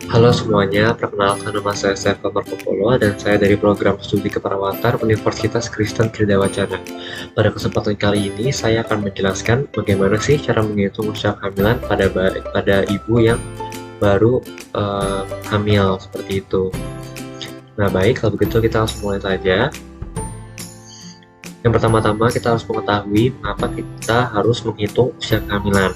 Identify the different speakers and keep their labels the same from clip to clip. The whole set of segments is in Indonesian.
Speaker 1: Halo semuanya, perkenalkan nama saya Stefan Markopolo dan saya dari program studi keperawatan Universitas Kristen Tridaya Wacana. Pada kesempatan kali ini saya akan menjelaskan bagaimana sih cara menghitung usia kehamilan pada ibu yang baru hamil seperti itu. Nah baik, kalau begitu kita langsung mulai saja. Yang pertama-tama kita harus mengetahui mengapa kita harus menghitung usia kehamilan.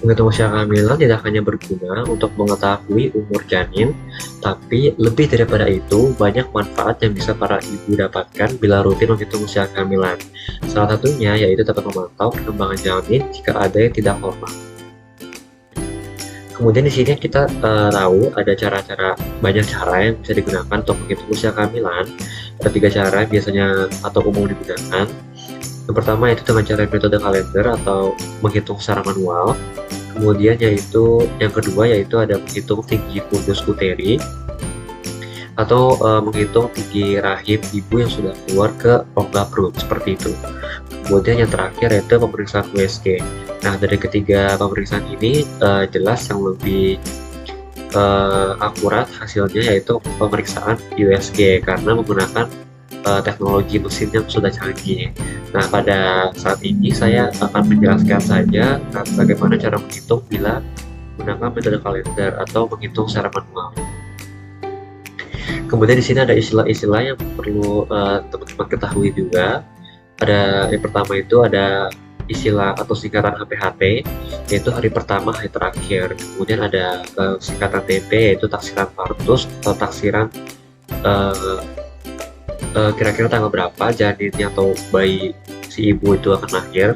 Speaker 1: Menghitung usia kehamilan tidak hanya berguna untuk mengetahui umur janin, tapi lebih daripada itu, banyak manfaat yang bisa para ibu dapatkan bila rutin menghitung usia kehamilan. Salah satunya yaitu dapat memantau perkembangan janin jika ada yang tidak normal. Kemudian di sini kita tahu ada banyak cara yang bisa digunakan untuk menghitung usia kehamilan. Ada 3 cara biasanya atau umum digunakan. Yang pertama itu dengan cara metode kalender atau menghitung secara manual. Kemudian yang kedua yaitu ada menghitung tinggi fundus uteri atau menghitung tinggi rahim ibu yang sudah keluar ke rongga perut seperti itu. Kemudian yang terakhir yaitu pemeriksaan USG. Nah dari ketiga pemeriksaan ini jelas yang lebih akurat hasilnya yaitu pemeriksaan USG karena menggunakan teknologi mesin yang sudah canggih. Nah, pada saat ini saya akan menjelaskan saja bagaimana cara menghitung bila menggunakan metode kalender atau menghitung secara manual. Kemudian di sini ada istilah-istilah yang perlu teman-teman ketahui juga. Ada yang pertama itu ada istilah atau singkatan HPHT, yaitu hari pertama hari terakhir. Kemudian ada singkatan TP, yaitu taksiran partus atau taksiran kira-kira tanggal berapa janinnya atau bayi si ibu itu akan lahir.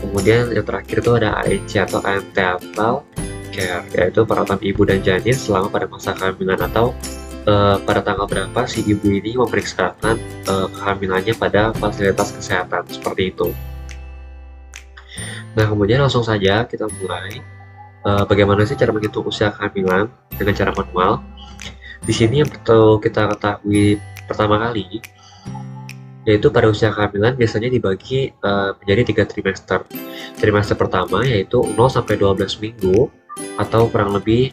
Speaker 1: Kemudian yang terakhir itu ada ANC atau antenatal care, yaitu perawatan ibu dan janin selama pada masa kehamilan atau pada tanggal berapa si ibu ini memeriksakan kehamilannya pada fasilitas kesehatan seperti itu. Nah kemudian langsung saja kita mulai. Bagaimana sih cara menghitung usia kehamilan dengan cara manual? Di sini yang perlu kita ketahui pertama kali yaitu pada usia kehamilan biasanya dibagi menjadi 3 trimester. Trimester pertama yaitu 0 sampai 12 minggu atau kurang lebih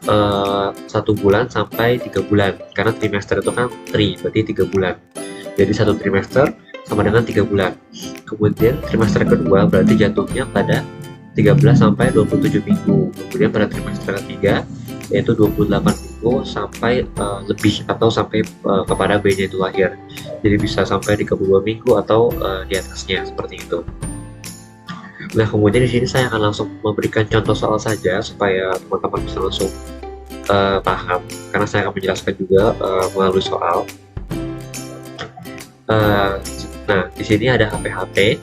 Speaker 1: 1 bulan sampai 3 bulan karena trimester itu kan berarti 3 bulan. Jadi 1 trimester sama dengan 3 bulan. Kemudian trimester kedua berarti jatuhnya pada 13 sampai 27 minggu. Kemudian pada trimester ketiga yaitu 28 minggu sampai lebih atau sampai kepada bayinya itu lahir. Jadi bisa sampai 32 minggu atau di atasnya seperti itu. Nah, kemudian di sini saya akan langsung memberikan contoh soal saja supaya teman-teman bisa langsung paham karena saya akan menjelaskan juga melalui soal. Nah, di sini ada HPHT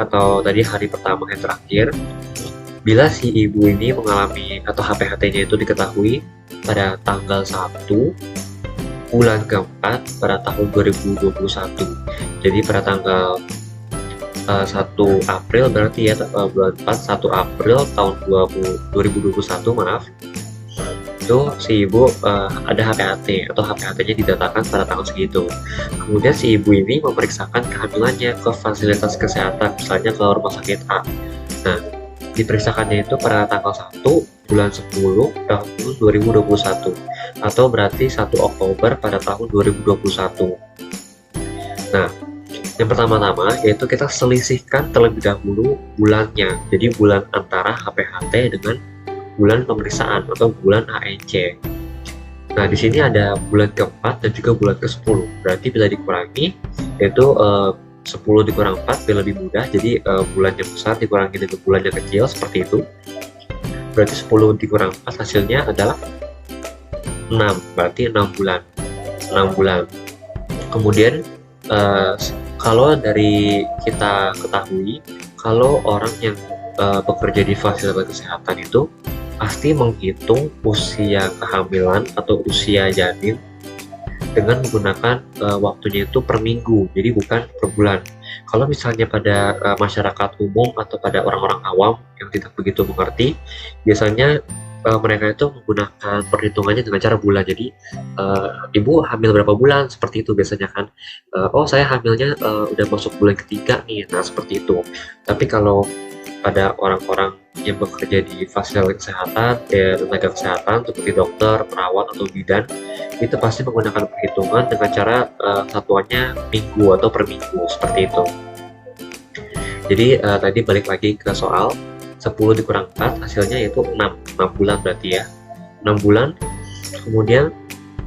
Speaker 1: atau tadi hari pertama yang terakhir. Bila si ibu ini mengalami atau HPHT-nya itu diketahui pada tanggal 1 bulan keempat pada tahun 2021. Jadi pada tanggal 1 April berarti ya bulan 4 1 April tahun 2021 maaf. Itu si ibu ada HPHT atau HPHT-nya didatakan pada tanggal segitu. Kemudian si ibu ini memeriksakan kehamilannya ke fasilitas kesehatan, misalnya ke rumah sakit A. Nah, diperiksakannya itu pada tanggal 1 bulan 10 tahun 2021 atau berarti 1 Oktober pada tahun 2021. Nah, yang pertama-tama yaitu kita selisihkan terlebih dahulu bulannya. Jadi bulan antara HPHT dengan bulan pemeriksaan atau bulan ANC. Nah, di sini ada bulan keempat dan juga bulan ke-10. Berarti bila dikurangi yaitu 10 dikurang 4 biar lebih mudah, jadi bulan yang besar dikurangi dengan bulan yang kecil seperti itu. Berarti 10 dikurang 4 hasilnya adalah 6, berarti 6 bulan. Kemudian kalau dari kita ketahui, kalau orang yang bekerja di fasilitas kesehatan itu pasti menghitung usia kehamilan atau usia janin dengan menggunakan waktunya itu per minggu, jadi bukan per bulan. Kalau misalnya pada masyarakat umum atau pada orang-orang awam yang tidak begitu mengerti, biasanya mereka itu menggunakan perhitungannya dengan cara bulan. Jadi ibu hamil berapa bulan, seperti itu biasanya kan. Oh, saya hamilnya udah masuk bulan ketiga nih, nah seperti itu. Tapi kalau pada orang-orang yang bekerja di fasilitas kesehatan, tenaga kesehatan seperti dokter, perawat atau bidan, itu pasti menggunakan perhitungan dengan cara satuannya minggu atau per minggu, seperti itu. Jadi tadi balik lagi ke soal 10 dikurang 4 hasilnya yaitu 6 bulan berarti ya. 6 bulan, kemudian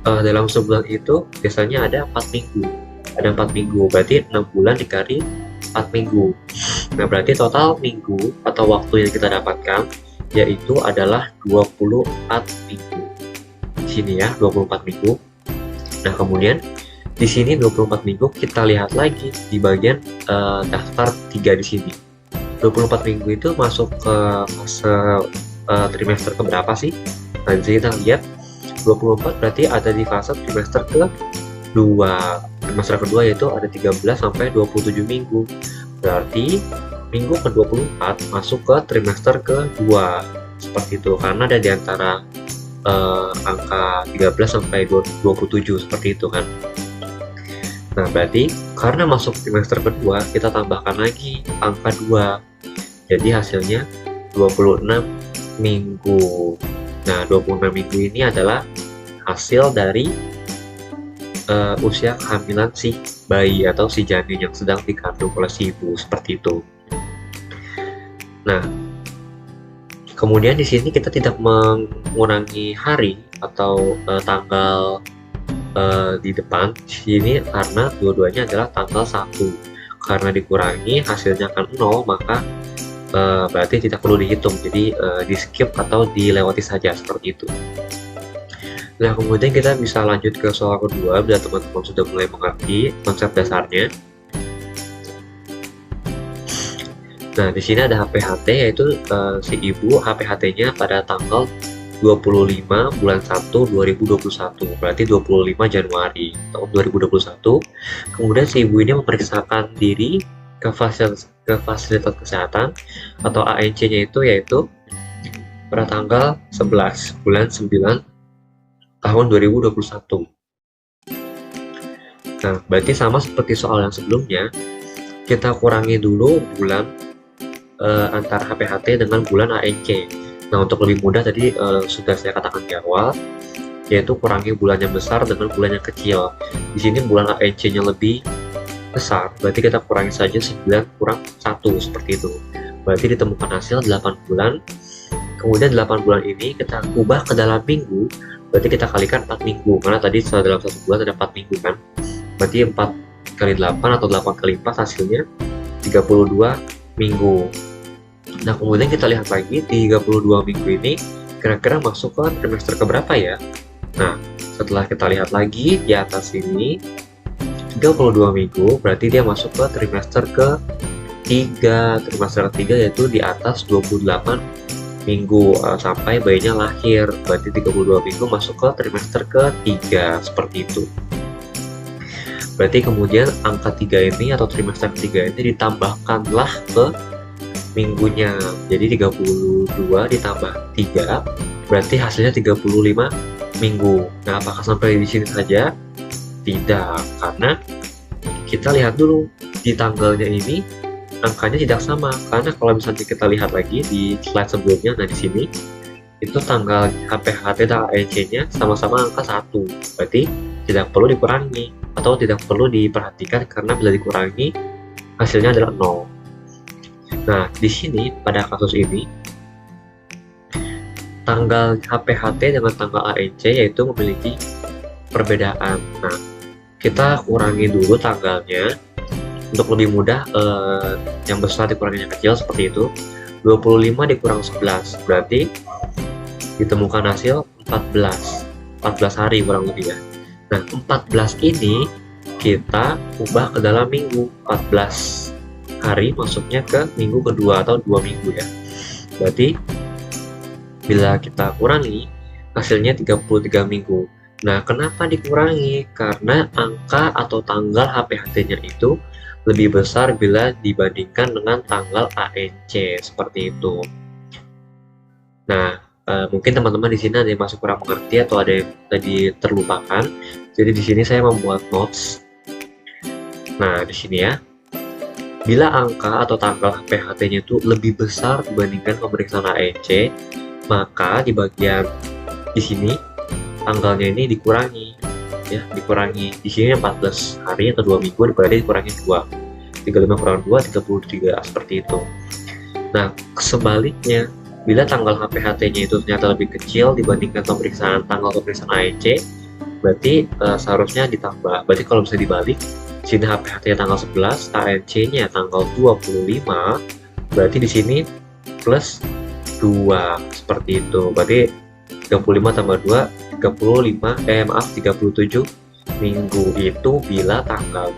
Speaker 1: dalam sebulan itu biasanya ada 4 minggu. Ada 4 minggu, berarti 6 bulan dikali 4 minggu. Nah, berarti total minggu atau waktu yang kita dapatkan yaitu adalah 24 minggu. Di sini ya, 24 minggu. Nah, kemudian di sini 24 minggu kita lihat lagi di bagian daftar 3 di sini. 24 minggu itu masuk ke fase trimester keberapa sih? Nah, di sini kita lihat 24 berarti ada di fase trimester kedua. Trimester kedua yaitu ada 13 sampai 27 minggu. Berarti minggu ke-24 masuk ke trimester kedua. Seperti itu, karena ada di antara angka 13 sampai 27 seperti itu kan. Nah, berarti karena masuk trimester kedua, kita tambahkan lagi angka 2. Jadi hasilnya 26 minggu. Nah, 26 minggu ini adalah hasil dari usia kehamilan si bayi atau si janin yang sedang dikandung oleh si ibu, seperti itu. Nah, kemudian di sini kita tidak mengurangi hari atau tanggal di depan sini karena dua-duanya adalah tanggal 1. Karena dikurangi hasilnya akan 0, maka berarti tidak perlu dihitung, jadi di skip atau dilewati saja, seperti itu. Nah, kemudian kita bisa lanjut ke soal kedua bila teman-teman sudah mulai mengerti konsep dasarnya. Nah, di sini ada HPHT, yaitu si ibu HPHT-nya pada tanggal 25 bulan 1 2021, berarti 25 Januari tahun 2021. Kemudian si ibu ini memeriksakan diri ke fasilitas kesehatan atau ANC-nya yaitu pada tanggal 11 bulan 9 tahun 2021. Nah, berarti sama seperti soal yang sebelumnya, kita kurangi dulu bulan antara HPHT dengan bulan ANC. Nah, untuk lebih mudah tadi sudah saya katakan di awal, yaitu kurangi bulan yang besar dengan bulan yang kecil. Di sini bulan ANC-nya lebih besar, berarti kita kurangi saja 9 kurang 1, seperti itu. Berarti ditemukan hasil 8 bulan. Kemudian 8 bulan ini kita ubah ke dalam minggu, berarti kita kalikan 4 minggu, karena tadi dalam 1 bulan ada 4 minggu kan. Berarti 4 kali 8 atau 8 kali 4 hasilnya 32 minggu. Nah, kemudian kita lihat lagi 32 minggu ini kira-kira masuk ke trimester keberapa ya? Nah, setelah kita lihat lagi di atas ini 32 minggu, berarti dia masuk ke trimester ke-3. Trimester ke-3 yaitu di atas 28 minggu sampai bayinya lahir, berarti 32 minggu masuk ke trimester ke-3, seperti itu. Berarti kemudian angka 3 ini atau trimester ke-3 ini ditambahkanlah ke minggunya, jadi 32 ditambah 3 berarti hasilnya 35 minggu. Nah, apakah sampai di sini saja? Tidak, karena kita lihat dulu di tanggalnya ini angkanya tidak sama, karena kalau misalnya kita lihat lagi di slide sebelumnya, nah di sini itu tanggal HPHT dan ANC-nya sama-sama angka 1, berarti tidak perlu dikurangi atau tidak perlu diperhatikan karena bila dikurangi hasilnya adalah 0. Nah, di sini pada kasus ini tanggal HPHT dengan tanggal ANC yaitu memiliki perbedaan. Nah, kita kurangi dulu tanggalnya untuk lebih mudah, yang besar dikurangi yang kecil, seperti itu. 25 dikurang 11 berarti ditemukan hasil 14 hari kurang lebih ya. Nah, 14 ini kita ubah ke dalam minggu. 14 hari masuknya ke minggu kedua atau 2 minggu ya. Berarti bila kita kurangi hasilnya 33 minggu. Nah, kenapa dikurangi? Karena angka atau tanggal HPHT-nya itu lebih besar bila dibandingkan dengan tanggal ANC, seperti itu. Nah, Mungkin teman-teman di sini ada yang masih kurang mengerti atau ada yang tadi terlupakan. Jadi di sini saya membuat notes. Nah, di sini ya, bila angka atau tanggal HPHT-nya itu lebih besar dibandingkan pemeriksaan ANC, maka di bagian di sini tanggalnya ini dikurangi, ya, dikurangi. Di sini 14 hari atau 2 minggu, berarti dikurangi 2. 35 kurang 2, 33, seperti itu. Nah, sebaliknya, bila tanggal HPHT-nya itu ternyata lebih kecil dibandingkan tanggal pemeriksaan ANC, berarti seharusnya ditambah. Berarti kalau bisa dibalik, sini HPHT-nya tanggal 11, ANC-nya tanggal 25, berarti di sini plus 2, seperti itu. Berarti 35 tambah 2, 37 minggu itu bila tanggal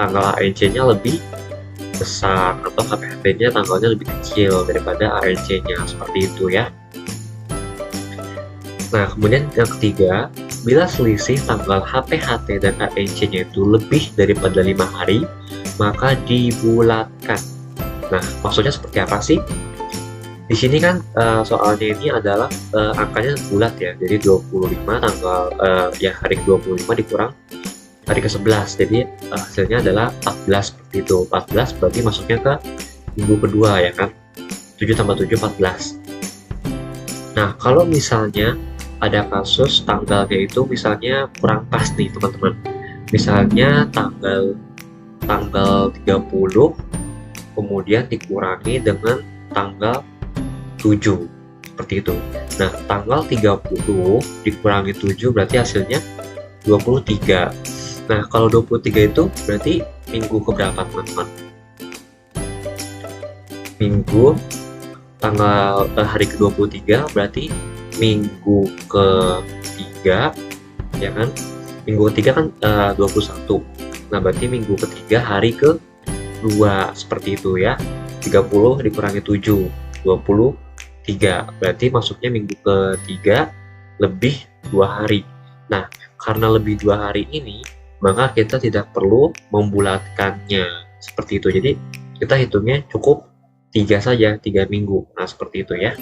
Speaker 1: ANC-nya lebih besar atau HPHT-nya tanggalnya lebih kecil daripada ANC-nya, seperti itu ya. Nah, kemudian yang ketiga, bila selisih tanggal HPHT dan ANC-nya itu lebih daripada 5 hari, maka dibulatkan. Nah, maksudnya seperti apa sih? Di sini kan soalnya ini adalah angkanya bulat ya, jadi 25 tanggal hari ke-25 dikurang hari ke-11, jadi hasilnya adalah 14, seperti itu. 14 berarti masuknya ke minggu kedua ya kan, 7 tambah 7, 14. Nah, kalau misalnya ada kasus tanggalnya itu misalnya kurang pas nih teman-teman, misalnya tanggal 30 kemudian dikurangi dengan tanggal 7, seperti itu. Nah, tanggal 30 dikurangi 7 berarti hasilnya 23. Nah, kalau 23 itu berarti minggu keberapa teman-teman? Minggu tanggal hari ke-23 berarti minggu ke-3 ya kan? Minggu ke-3 kan 21. Nah, berarti minggu ke-3 hari ke-2, seperti itu ya. 30 dikurangi 7, 23. Berarti masuknya minggu ke-3 lebih 2 hari. Nah, karena lebih 2 hari ini, maka kita tidak perlu membulatkannya, seperti itu. Jadi kita hitungnya cukup 3 saja, 3 minggu. Nah, seperti itu ya,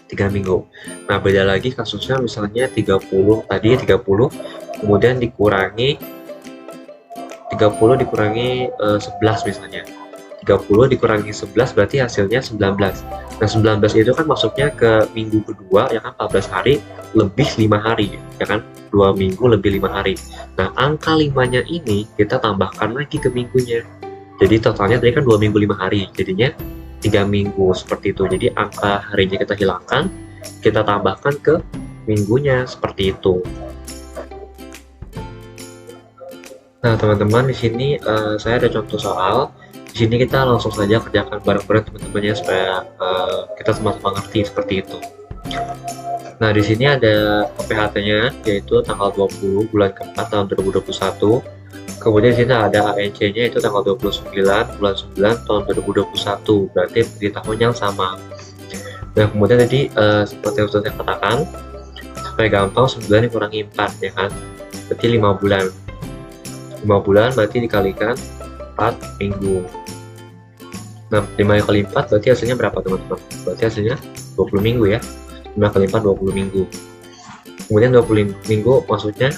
Speaker 1: 3 minggu. Nah, beda lagi kasusnya misalnya 30, tadi 30 kemudian dikurangi 11 misalnya. 30 dikurangi 11 berarti hasilnya 19. Nah, 19 itu kan masuknya ke minggu kedua ya kan, 14 hari lebih 5 hari ya kan, 2 minggu lebih 5 hari. Nah, angka 5-nya ini kita tambahkan lagi ke minggunya. Jadi totalnya tadi kan 2 minggu 5 hari, jadinya 3 minggu, seperti itu. Jadi angka harinya kita hilangkan, kita tambahkan ke minggunya, seperti itu. Nah, teman-teman, di sini saya ada contoh soal. Di sini kita langsung saja kerjakan bareng-bareng teman-teman ya, supaya kita sama-sama ngerti seperti itu. Nah, di sini ada HPHT-nya, yaitu tanggal 20 bulan keempat tahun 2021. Kemudian di sini ada ANC-nya, itu tanggal 29 bulan 9 tahun 2021. Berarti di tahun yang sama. Nah, kemudian tadi seperti yang sudah saya katakan, supaya gampang 9 dikurangi 4 ya kan, berarti 5 bulan. 5 bulan berarti dikalikan 4 minggu. Nah, 5 kali 4 berarti hasilnya berapa teman-teman? Berarti hasilnya 20 minggu ya. 5 kali 4 20 minggu. Kemudian 20 minggu masuknya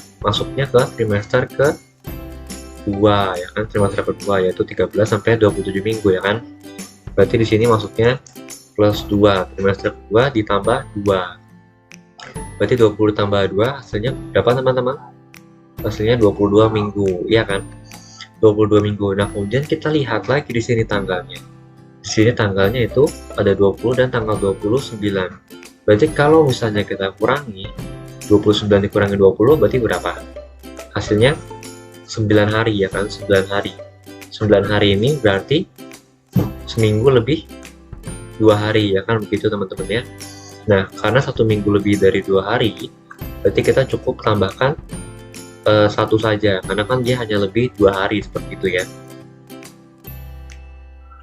Speaker 1: ke trimester ke-2 ya kan, trimester kedua yaitu 13 sampai 27 minggu ya kan. Berarti di sini masuknya plus 2, trimester kedua ditambah 2. Berarti 20 tambah 2 hasilnya berapa teman-teman? Hasilnya 22 minggu ya kan. 22 minggu. Nah, kemudian kita lihat lagi di sini tanggalnya. Di sini tanggalnya itu ada 20 dan tanggal 29. Berarti kalau misalnya kita kurangi 29 dikurangi 20 berarti berapa? Hasilnya 9 hari ya kan, 9 hari. 9 hari ini berarti seminggu lebih 2 hari ya kan, begitu teman-teman ya. Nah, karena 1 minggu lebih dari 2 hari, berarti kita cukup tambahkan 1 saja, karena kan dia hanya lebih 2 hari, seperti itu ya.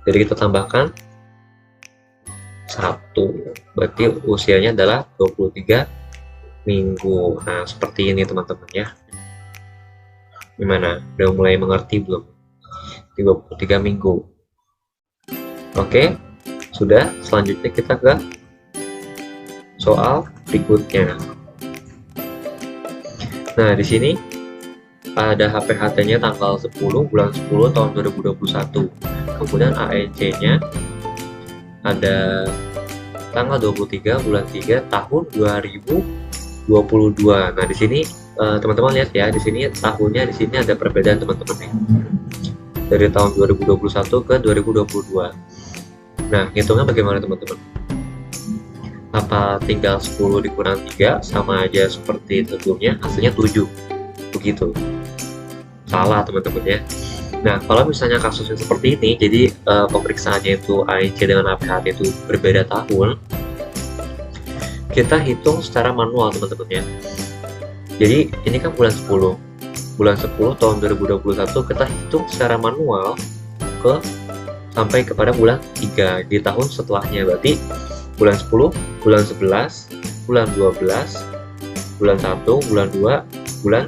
Speaker 1: Jadi kita tambahkan 1, berarti usianya adalah 23 minggu. Nah, seperti ini teman-teman ya. Gimana? Udah mulai mengerti belum? 23 minggu. Oke, sudah. Selanjutnya kita ke soal berikutnya. Nah, di sini ada HPHT-nya tanggal 10 bulan 10 tahun 2021. Kemudian AEC-nya ada tanggal 23 bulan 3 tahun 2022. Nah, di sini teman-teman lihat ya, di sini tahunnya di sini ada perbedaan teman-teman nih. Dari tahun 2021 ke 2022. Nah, hitungnya bagaimana teman-teman? Apa tinggal 10 dikurang 3 sama aja seperti sebelumnya, hasilnya 7 begitu? Salah teman-teman ya. Nah, kalau misalnya kasusnya seperti ini, jadi pemeriksaannya itu AEC dengan APHT itu berbeda tahun, kita hitung secara manual teman-teman ya. Jadi ini kan bulan 10 tahun 2021, kita hitung secara manual sampai kepada bulan 3 di tahun setelahnya. Berarti bulan 10, bulan 11, bulan 12, bulan 1, bulan 2, bulan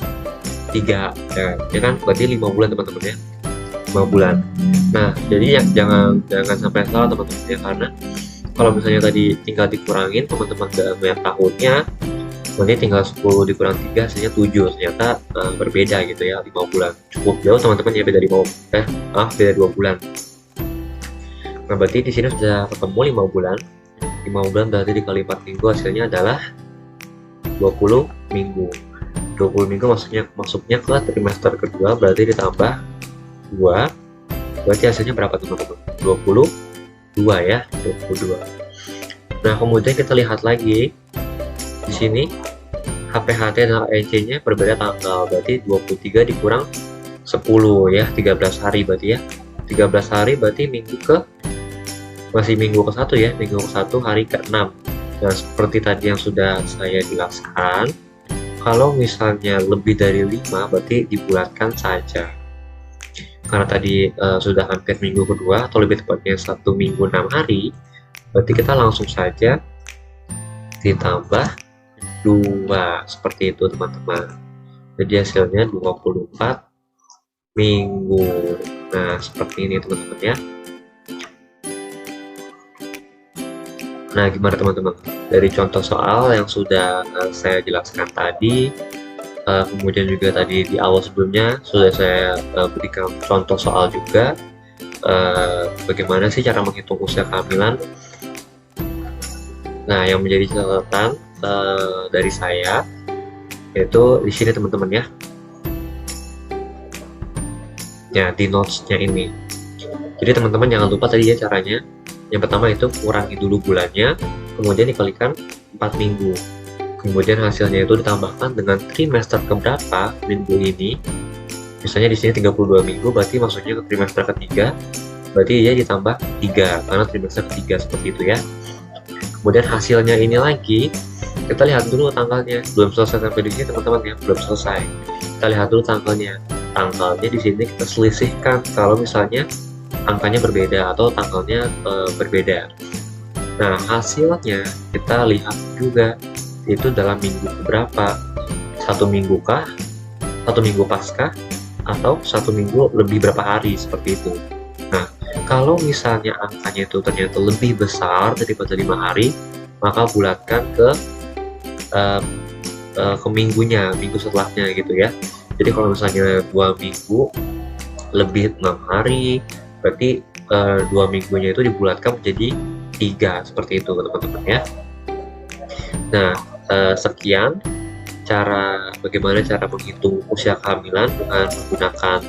Speaker 1: 3. Nah, ya kan berarti 5 bulan teman-teman ya. 5 bulan. Nah, jadi jangan sampai salah teman-teman ya, karena kalau misalnya tadi tinggal dikurangin teman-teman gak banyak tahunnya, nanti tinggal 10 dikurang 3 hasilnya 7, ternyata berbeda gitu ya, 5 bulan. Cukup jauh teman-teman ya, beda 2 bulan. Nah, berarti di sini sudah ketemu 5 bulan. 5 bulan berarti dikali 4 minggu hasilnya adalah 20 minggu. 20 minggu masuknya ke trimester kedua, berarti ditambah 2, berarti hasilnya berapa teman-teman? 22 ya, 22. Nah, kemudian kita lihat lagi di sini HPHT dan AEC-nya berbeda tanggal, berarti 23 dikurang 10 ya, 13 hari berarti ya. 13 hari berarti masih minggu ke-1 ya, minggu ke-1 hari ke-6. Nah, seperti tadi yang sudah saya jelaskan, kalau misalnya lebih dari 5 berarti dibulatkan saja. Karena tadi sudah hampir minggu kedua, atau lebih tepatnya 1 minggu 6 hari, berarti kita langsung saja ditambah 2, seperti itu teman-teman. Jadi hasilnya 24 minggu. Nah, seperti ini teman-teman ya. Nah, gimana teman-teman? Dari contoh soal yang sudah saya jelaskan tadi, kemudian juga tadi di awal sebelumnya sudah saya berikan contoh soal juga, bagaimana sih cara menghitung usia kehamilan. Nah, yang menjadi catatan dari saya yaitu di sini teman-teman ya. Ya, di notes-nya ini. Jadi teman-teman jangan lupa tadi ya caranya. Yang pertama itu kurangi dulu bulannya, kemudian dikalikan 4 minggu. Kemudian hasilnya itu ditambahkan dengan trimester keberapa minggu ini. Misalnya di sini 32 minggu, berarti maksudnya ke trimester ketiga, berarti dia ditambah 3, karena trimester ketiga seperti itu ya. Kemudian hasilnya ini lagi, kita lihat dulu tanggalnya. Belum selesai sampai di sini teman-teman ya, belum selesai. Kita lihat dulu tanggalnya. Tanggalnya di sini kita selisihkan kalau misalnya angkanya berbeda atau tanggalnya berbeda. Nah, hasilnya kita lihat juga itu dalam minggu berapa, 1 minggu kah, 1 minggu paskah, atau 1 minggu lebih berapa hari, seperti itu. Nah, kalau misalnya angkanya itu ternyata lebih besar daripada 5 hari, maka bulatkan ke minggunya, minggu setelahnya gitu ya. Jadi kalau misalnya 2 minggu lebih 6 hari, berarti 2 minggunya itu dibulatkan menjadi 3, seperti itu teman-teman ya. Nah, sekian bagaimana cara menghitung usia kehamilan dengan menggunakan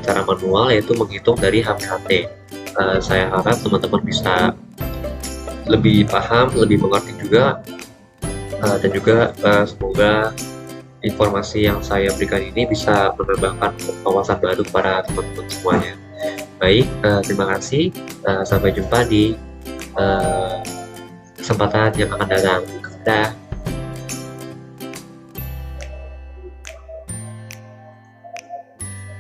Speaker 1: cara manual, yaitu menghitung dari HPHT. Saya harap teman-teman bisa lebih paham, lebih mengerti juga, dan juga semoga informasi yang saya berikan ini bisa menambahkan wawasan baru para teman-teman semuanya. Baik, terima kasih. Sampai jumpa di kesempatan yang akan datang. Dah.